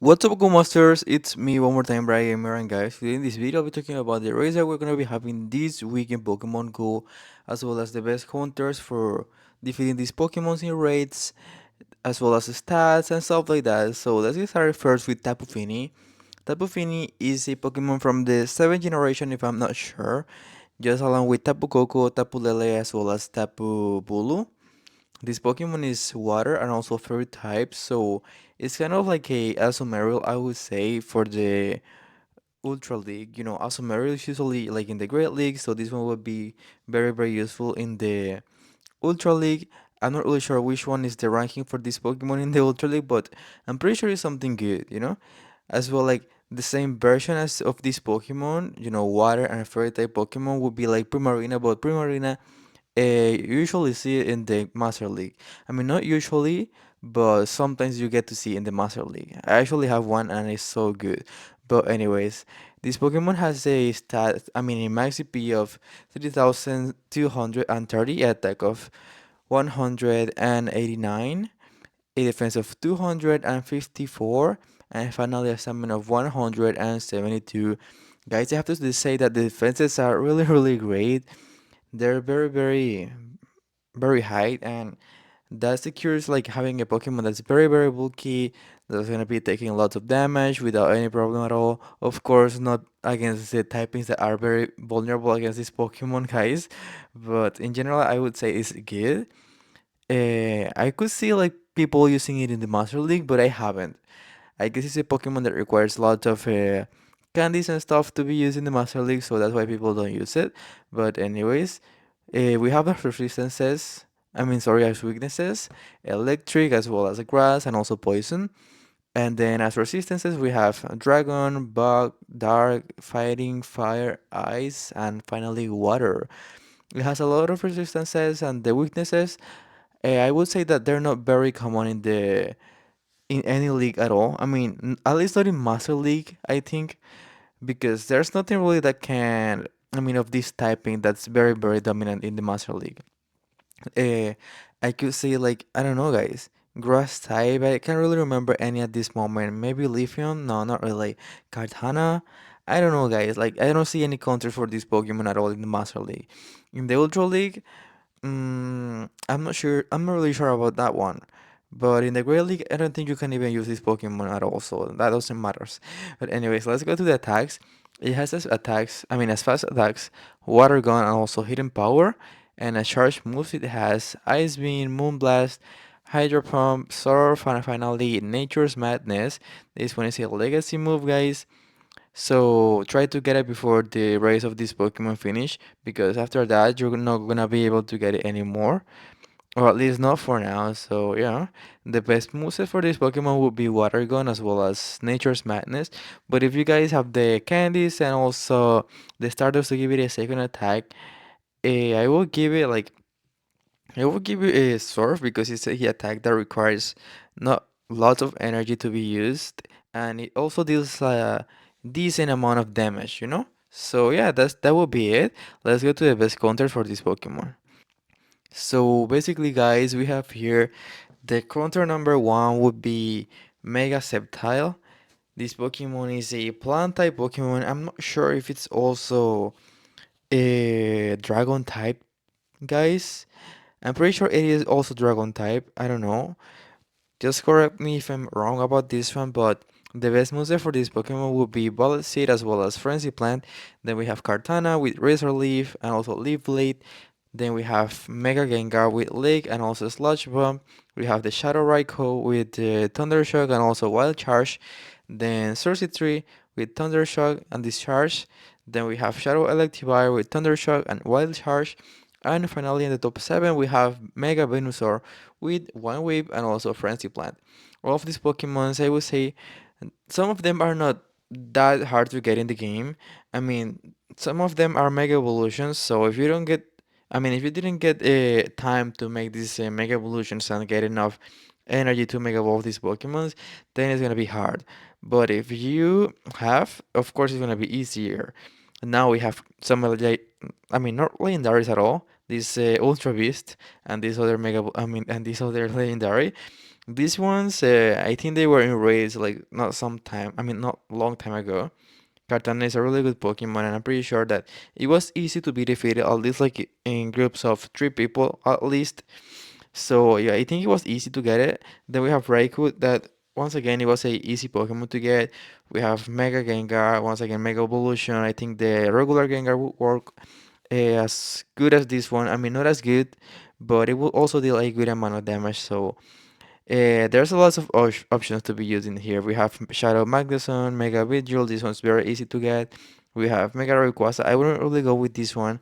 What's up, Go Masters? It's me one more time, Brian Gamer, and guys, today in this video, I'll be talking about the race that we're gonna be having this week in Pokemon Go, as well as the best hunters for defeating these Pokemons in raids, as well as the stats and stuff like that. So let's get started first with Tapu Fini. Tapu Fini is a Pokemon from the 7th generation, if I'm not sure, just along with Tapu Koko, Tapu Lele, as well as Tapu Bulu. This Pokemon is water and also fairy type, so it's kind of like a Azumarill, I would say, for the Ultra League. You know, Azumarill is usually like in the Great League, so this one would be very useful in the Ultra League. I'm not really sure which one is the ranking for this Pokemon in the Ultra League, but I'm pretty sure it's something good, you know? As well, like the same version as of this Pokemon, you know, water and fairy type Pokemon would be like Primarina, but Primarina you usually see it in the Master League. I mean, not usually, but sometimes you get to see in the Master League. I actually have one and it's so good. But anyways, this Pokemon has a a max CP of 3,230, attack of 189, a defense of 254, and finally a stamina of 172. Guys, I have to say that the defenses are really great. They're very high, and that secures like having a Pokemon that's very bulky, that's gonna be taking lots of damage without any problem at all. Of course, not against the typings that are very vulnerable against this Pokemon, guys, but in general, I would say it's good. I could see like people using it in the Master League, but I haven't. I guess it's a Pokemon that requires lots of candies and stuff to be used in the Master League, so that's why people don't use it. But anyways, we have our resistances. Sorry, as weaknesses, electric as well as grass and also poison. And then as resistances, we have dragon, bug, dark, fighting, fire, ice, and finally water. It has a lot of resistances, and the weaknesses, I would say that they're not very common in any league at all. At least not in Master League, I think, because there's nothing really that can, of this typing that's very dominant in the Master League. Uh, I could say like I don't know, guys. Grass type. I can't really remember any at this moment. Maybe lithium. No, not really. Kartana. I don't know, guys. Like I don't see any counters for this Pokemon at all in the Master League. In the Ultra League, I'm not sure. I'm not really sure about that one. But in the Great League, I don't think you can even use this Pokemon at all, so that doesn't matter. But anyways, let's go to the attacks. It has as attacks, as fast attacks, Water Gun, and also Hidden Power. And as charge moves, it has Ice Beam, Moonblast, Hydro Pump, Surf, and finally Nature's Madness. This one is a legacy move, guys. So try to get it before the race of this Pokemon finish, because after that you're not gonna be able to get it anymore, or at least not for now. So yeah, the best moveset for this Pokemon would be Water Gun as well as Nature's Madness. But if you guys have the candies and also the starters to give it a second attack, I will give it like I will give it a Surf, because it's a attack that requires not lots of energy to be used, and it also deals a decent amount of damage, you know? So yeah, that will be it. Let's go to the best counter for this Pokemon. So basically, guys, we have here the counter number one would be Mega Sceptile. This Pokemon is a plant type Pokemon. I'm not sure if it's also a dragon type, guys. I'm pretty sure it is also dragon type. I don't know. Just correct me if I'm wrong about this one, but the best moveset for this Pokemon would be Bullet Seed as well as Frenzy Plant. Then we have Kartana with Razor Leaf and also Leaf Blade. Then we have Mega Gengar with Lick and also Sludge Bomb. We have the Shadow Raikou with Thunder Shock and also Wild Charge. Then Tree with Thunder Shock and Discharge. Then we have Shadow Electivire with Thunder Shock and Wild Charge. And finally in the top 7 we have Mega Venusaur with One Whip and also Frenzy Plant. All of these Pokemons, I would say, some of them are not that hard to get in the game. Some of them are Mega Evolutions, so if you didn't get time to make these Mega Evolutions and get enough energy to Mega Evolve these Pokemons, then it's gonna be hard. But if you have, of course, it's gonna be easier. Now we have some, not legendaries at all. This Ultra Beast and this other and this other legendary. These ones, I think they were in raids like not some time, I mean not long time ago. Kartana is a really good Pokemon, and I'm pretty sure that it was easy to be defeated, at least like in groups of three people at least. So yeah, I think it was easy to get it. Then we have Raikou that once again it was a easy Pokemon to get. We have Mega Gengar, once again Mega Evolution. I think the regular Gengar would work as good as this one. I mean not as good, but it will also deal a good amount of damage. So there's a lot of options to be using here. We have Shadow Magneton, Mega Vigil. This one's very easy to get. We have Mega Rayquaza. I wouldn't really go with this one,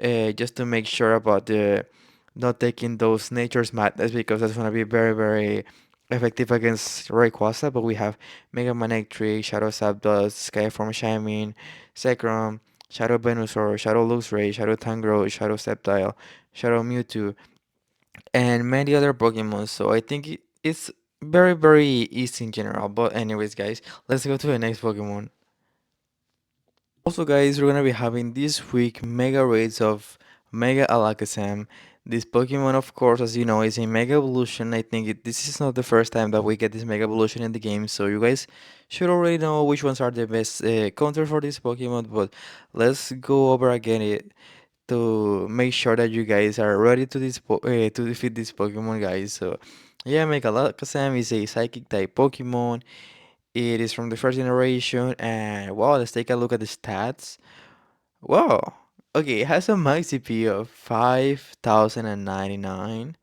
just to make sure about the not taking those Nature's Madness because that's gonna be very very effective against Rayquaza. But we have Mega Manectric, Shadow Zapdos, Skyform Shaymin, Zekrom, Shadow Venusaur, Shadow Luxray, Shadow Tangrowth, Shadow Sceptile, Shadow Mewtwo, and many other Pokemon. So I think it's very, very easy in general. But anyways, guys, let's go to the next Pokemon. Also, guys, we're gonna be having this week mega raids of Mega Alakazam. This Pokemon, of course, as you know, is a Mega Evolution. I think this is not the first time that we get this Mega Evolution in the game, so you guys should already know which ones are the best counter for this Pokemon. But let's go over again it to make sure that you guys are ready to to defeat this Pokemon, guys. So, yeah, Megalakazam is a Psychic type Pokemon. It is from the first generation, and wow, let's take a look at the stats. Wow, okay, it has a max CP of 5,099.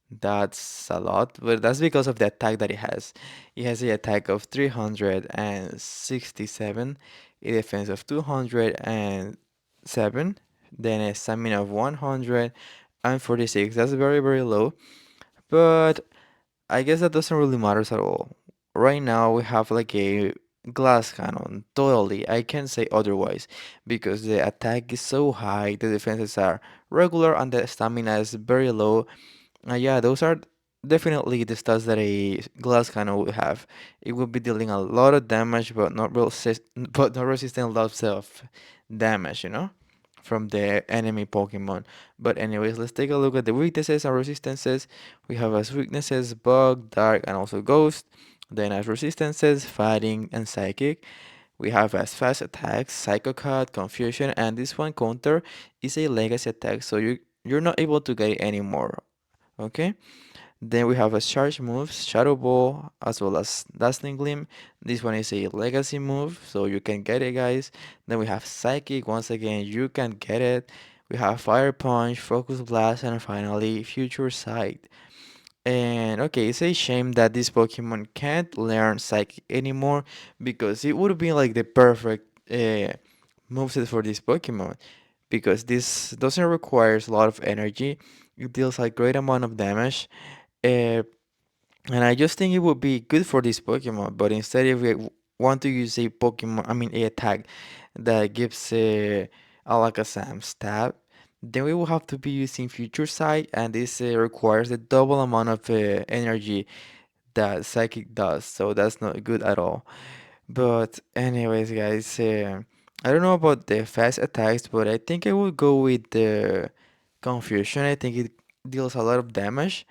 That's a lot, but that's because of the attack that it has. It has a attack of 367, a defense of 207, then a stamina of 146. That's very, very low, but I guess that doesn't really matter at all. Right now we have like a glass cannon. Totally, I can't say otherwise because the attack is so high, the defenses are regular, and the stamina is very low. Yeah, those are definitely the stats that a glass cannon would have. It would be dealing a lot of damage, but not resisting lots of damage, from the enemy Pokemon. But anyways, let's take a look at the weaknesses and resistances. We have as weaknesses Bug, Dark, and also Ghost. Then as resistances, Fighting and Psychic. We have as fast attacks, Psycho Cut, Confusion, and this one counter is a legacy attack, so you're not able to get it anymore. Okay, then we have a charge moves, Shadow Ball, as well as Dazzling Gleam. This one is a legacy move, so you can get it, guys. Then we have Psychic, once again, you can get it. We have Fire Punch, Focus Blast, and finally Future Sight. And okay, it's a shame that this Pokemon can't learn Psychic anymore because it would be like the perfect moveset for this Pokemon because this doesn't require a lot of energy. It deals a great amount of damage. Uh, and I just think it would be good for this Pokemon, but instead, if we want to use a Pokemon, I mean, a attack that gives Alakazam stab, then we will have to be using Future Sight, and this requires a double amount of energy that Psychic does, so that's not good at all. But, anyways, guys, I don't know about the fast attacks, but I think I will go with the Confusion. I think it deals a lot of damage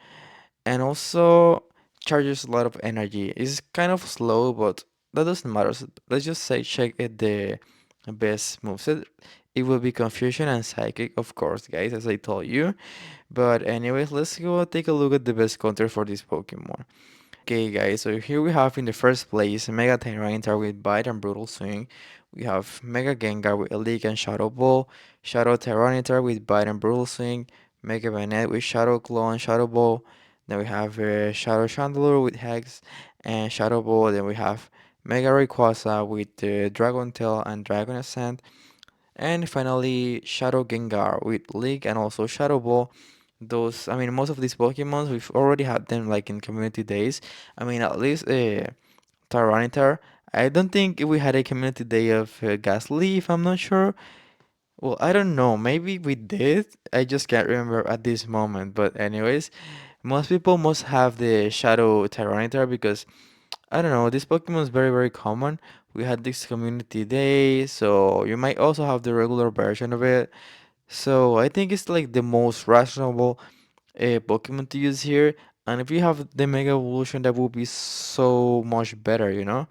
and also charges a lot of energy. It's kind of slow, but that doesn't matter. Let's just say check it the best moveset. It will be Confusion and Psychic, of course, guys, as I told you. But anyways, let's go take a look at the best counter for this Pokemon. Okay, guys, so here we have in the first place Mega Tyranitar with Bite and Brutal Swing. We have Mega Gengar with Leak and Shadow Ball, Shadow Tyranitar with Bite and Brutal Swing, Mega Banette with Shadow Claw and Shadow Ball. Then we have Shadow Chandelure with Hex and Shadow Ball. Then we have Mega Rayquaza with Dragon Tail and Dragon Ascent. And finally, Shadow Gengar with Leak and also Shadow Ball. Those, I mean, most of these Pokemons, we've already had them like in community days. I mean, at least Tyranitar. I don't think we had a community day of Ghastly, if I'm not sure. Well, I don't know. Maybe we did. I just can't remember at this moment. But anyways, most people must have the Shadow Tyranitar because I don't know. This Pokemon is very very common. We had this community day, so you might also have the regular version of it. So I think it's like the most rational Pokemon to use here. And if you have the Mega Evolution, that would be so much better,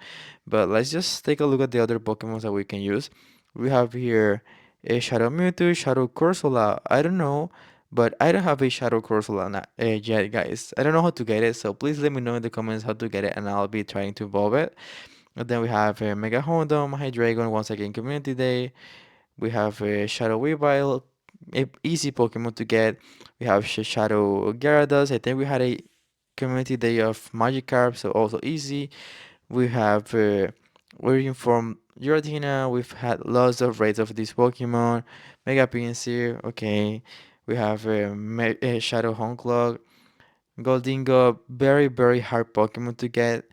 But let's just take a look at the other Pokemon that we can use. We have here a Shadow Mewtwo, Shadow Corsola. I don't know, but I don't have a Shadow Corsola yet, guys. I don't know how to get it, so please let me know in the comments how to get it, and I'll be trying to evolve it. And then we have a Mega Houndoom, Hydreigon once again Community Day. We have a Shadow Weavile, a easy Pokemon to get. We have Shadow Gyarados. I think we had a Community Day of Magikarp, so also easy. We have we're from Giratina. We've had lots of raids of this Pokemon. Mega Pinsir, okay. We have Shadow Honklog, Goldingo. Very, very hard Pokemon to get,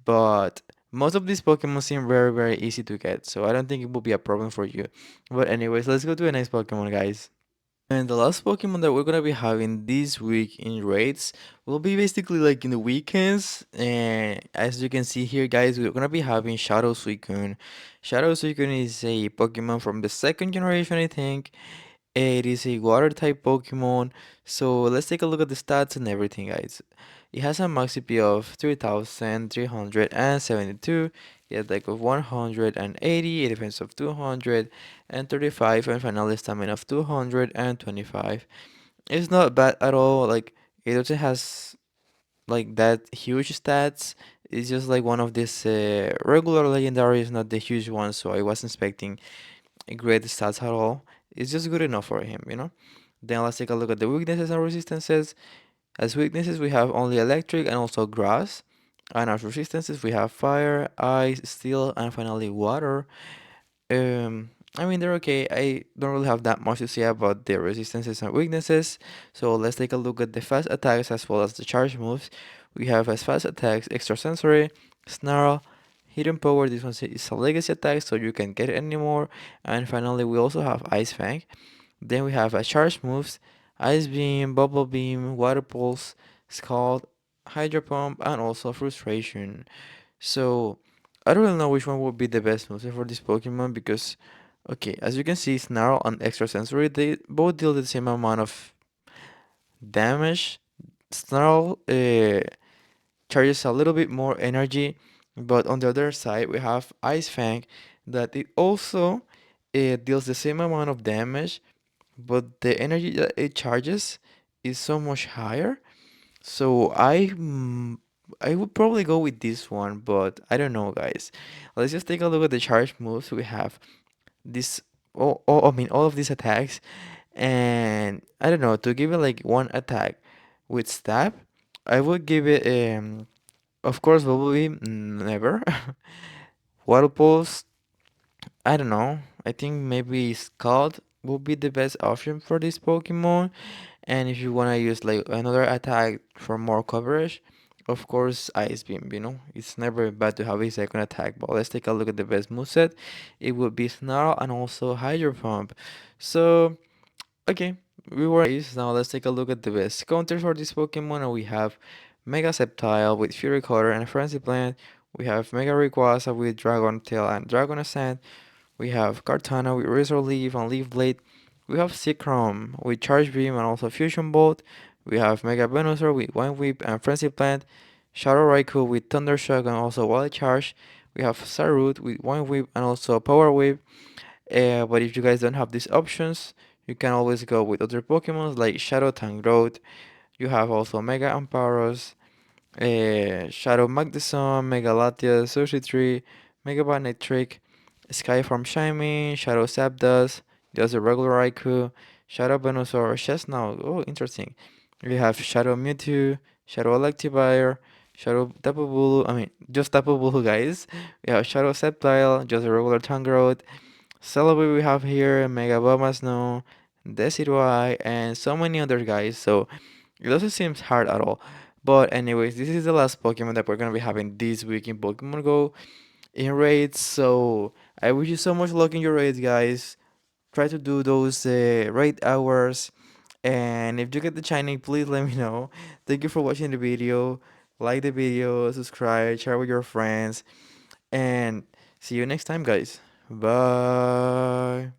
but most of these Pokemon seem very, very easy to get, so I don't think it will be a problem for you. But anyways, let's go to the next Pokemon, guys. And the last Pokemon that we're gonna be having this week in raids will be basically like in the weekends. And as you can see here, guys, we're gonna be having Shadow Suicune. Shadow Suicune is a Pokemon from the second generation, I think. It is a water type Pokemon. So let's take a look at the stats and everything, guys. It has a max CP of 3,372. It has like of 180, a defense of 235, and finally stamina of 225. It's not bad at all. Like it doesn't has like that huge stats. It's just like one of these regular legendaries, not the huge ones. So I wasn't expecting great stats at all. It's just good enough for him. Then let's take a look at the weaknesses and resistances. As weaknesses, we have only electric and also grass. And as resistances, we have fire, ice, steel, and finally water. I mean, they're okay. I don't really have that much to say about their resistances and weaknesses. So let's take a look at the fast attacks as well as the charge moves. We have as fast attacks, extrasensory, snarl, hidden power. This one is a legacy attack, so you can get it anymore. And finally, we also have ice fang. Then we have a charge moves, ice beam, bubble beam, water pulse, scald, hydro pump, and also frustration. So I don't really know which one would be the best move for this Pokemon because, okay, as you can see, Snarl and Extrasensory, they both deal the same amount of damage. Snarl charges a little bit more energy, but on the other side, we have Ice Fang that it also deals the same amount of damage, but the energy that it charges is so much higher. So I would probably go with this one, but I don't know, guys. Let's just take a look at the charge moves. We have this, I mean, all of these attacks, and I don't know, to give it like one attack with stab, I would give it of course, Bubble Beam, never. Water Pulse, I don't know. I think maybe Scald would be the best option for this Pokemon. And if you want to use like another attack for more coverage, of course, Ice Beam. It's never bad to have a second attack. But let's take a look at the best moveset. It would be Snarl and also Hydro Pump. So, okay, we were ace. Now let's take a look at the best counters for this Pokemon. And we have Mega Sceptile with Fury Cutter and Frenzy Plant. We have Mega Rayquaza with Dragon Tail and Dragon Ascent. We have Kartana with Razor Leaf and Leaf Blade. We have Zekrom with Charge Beam and also Fusion Bolt. We have Mega Venusaur with Wind Whip and Frenzy Plant. Shadow Raikou with Thunder Shock and also Wild Charge. We have Sarut with Wind Whip and also Power Whip. But if you guys don't have these options, you can always go with other Pokemons like Shadow Tangrowth. You have also Mega Ampharos, Shadow Magneton, Mega Latias, Sushi Tree, Mega Trick, Skyform Shiny, Shadow Zapdos, just a regular Raikou, Shadow Venusaur, Chestnut. Oh, interesting. We have Shadow Mewtwo, Shadow Electivire, Shadow Tapu Bulu. I mean, just Tapu Bulu, guys. We have Shadow Sceptile, just a regular Tangrowth. Celebi we have here, Mega Bomasnow, Decidueye, and so many other guys. So it doesn't seem hard at all. But anyways, this is the last Pokemon that we're gonna be having this week in Pokemon Go in raids. So I wish you so much luck in your raids, guys. Try to do those raid hours. And if you get the Shining, please let me know. Thank you for watching the video. Like the video, subscribe, share with your friends, and see you next time, guys. Bye.